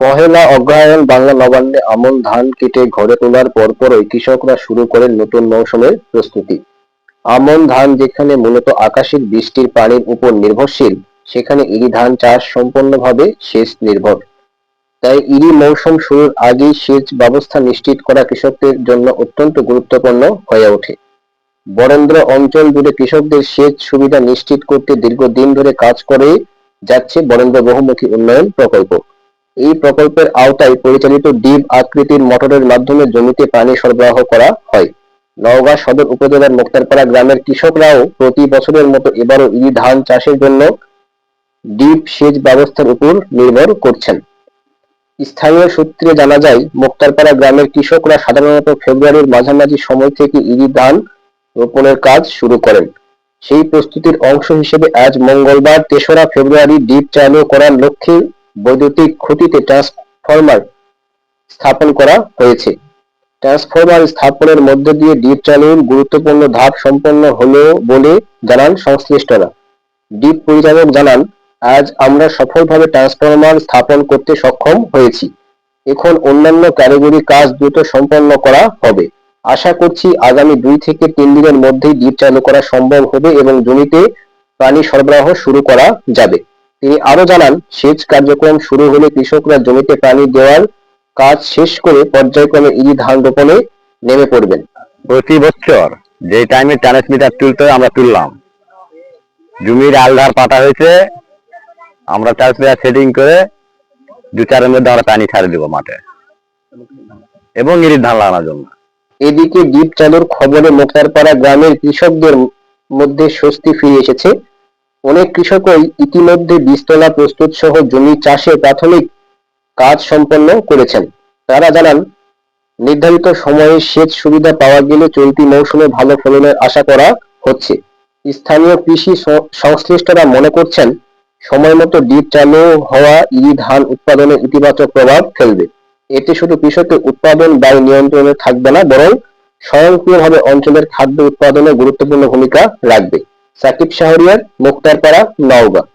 পহেলা অগ্রহায়ণ বাংলা নবান্নে আমন ধান কেটে ঘরে তোলার পরপরই কৃষকরা শুরু করেন নতুন মৌসুমের প্রস্তুতি। আমন ধান যেখানে মূলত আকাশের বৃষ্টির পানির উপর নির্ভরশীল, সেখানে ইরি ধান চাষ সম্পূর্ণভাবে সেচ নির্ভর। তাই ইরি মৌসুম শুরুর আগেই সেচ ব্যবস্থা নিশ্চিত করা কৃষকদের জন্য অত্যন্ত গুরুত্বপূর্ণ হয়ে ওঠে। বরেন্দ্র অঞ্চল জুড়ে কৃষকদের সেচ সুবিধা নিশ্চিত করতে দীর্ঘদিন ধরে কাজ করে যাচ্ছে বরেন্দ্র বহুমুখী উন্নয়ন প্রকল্প। এই প্রকল্পের আওতায় পরিচালিত ডিপ আকৃতির মোটরের মাধ্যমে জমিতে পানি সরবরাহ করা হয়। নওগাঁ সদর উপজেলার মুক্তারপাড়া গ্রামের কৃষকরাও প্রতি বছরের মতো এবারও ইরি ধান চাষের জন্য ডিপ সেচ ব্যবস্থার উপর নির্ভর করছেন। স্থানীয় সূত্রে জানা যায়, মুক্তারপাড়া গ্রামের কৃষকরা সাধারণত ফেব্রুয়ারির মাঝামাঝি সময় থেকে ইরি ধান রোপণের কাজ শুরু করেন। সেই প্রস্তুতির অংশ হিসেবে আজ মঙ্গলবার ৩রা ফেব্রুয়ারি ডিপ চালু করার লক্ষ্যে বৈদ্যুতিক খুঁটিতে ট্রান্সফরমার স্থাপন করা হয়েছে। ট্রান্সফরমার স্থাপনের মধ্য দিয়ে ডিপ চালুর গুরুত্বপূর্ণ ধাপ সম্পন্ন হলো বলে জানান সংশ্লিষ্টরা। ডিপ পরিচালক জানান, আজ আমরা সফলভাবে ট্রান্সফরমার স্থাপন করতে সক্ষম হয়েছি। এখন অন্যান্য কারিগরি কাজ দ্রুত সম্পন্ন করা হবে। আশা করছি আগামী ২ থেকে ৩ দিনের মধ্যেই ডিপ চালু করা সম্ভব হবে এবং জমিতে পানি সরবরাহ শুরু করা যাবে। তিনি আরো জানান, সেচ কার্যক্রম শুরু হলে কৃষকরা জমিতে পানি দেওয়ার কাজ শেষ করে পর্যায়ক্রমে ইরি ধান রোপণে নেমে পড়বেন। প্রতি বছর যে টাইমে ট্রান্সমিটার তুলতে হয় আমরা তুললাম, জমির আলধার পাতা হয়েছে, আমরা ট্রান্সমিটার সেটিং করে ২-৪ মধ্যে আমরা পানি ছাড়ে দেবো মাঠে এবং ইরির ধান লাগানোর জন্য। এদিকে ডিপ চালুর খবরে মুক্তারপাড়া গ্রামের কৃষকদের মধ্যে স্বস্তি ফিরে এসেছে। অনেক কৃষকই ইতিমধ্যে বীজতলা প্রস্তুত সহ জমি চাষে প্রাথমিক কাজ সম্পন্ন করেছেন। তারা জানান, নির্ধারিত সময়ে সেচ সুবিধা পাওয়া গেলে চলতি মৌসুমে ভালো ফলনের আশা করা হচ্ছে। স্থানীয় কৃষি সংশ্লিষ্টরা মনে করছেন, সময়মতো ডিপ চালু হওয়া ইরি ধান উৎপাদনে ইতিবাচক প্রভাব ফেলবে। এতে শুধু কৃষকের উৎপাদন ব্যয় নিয়ন্ত্রণে থাকবে না, বরং স্বয়ংক্রিয়ভাবে অঞ্চলের খাদ্য উৎপাদনে গুরুত্বপূর্ণ ভূমিকা রাখবে। সাকিব শাহরিয়ার, মুক্তারপাড়া, নওগাঁ।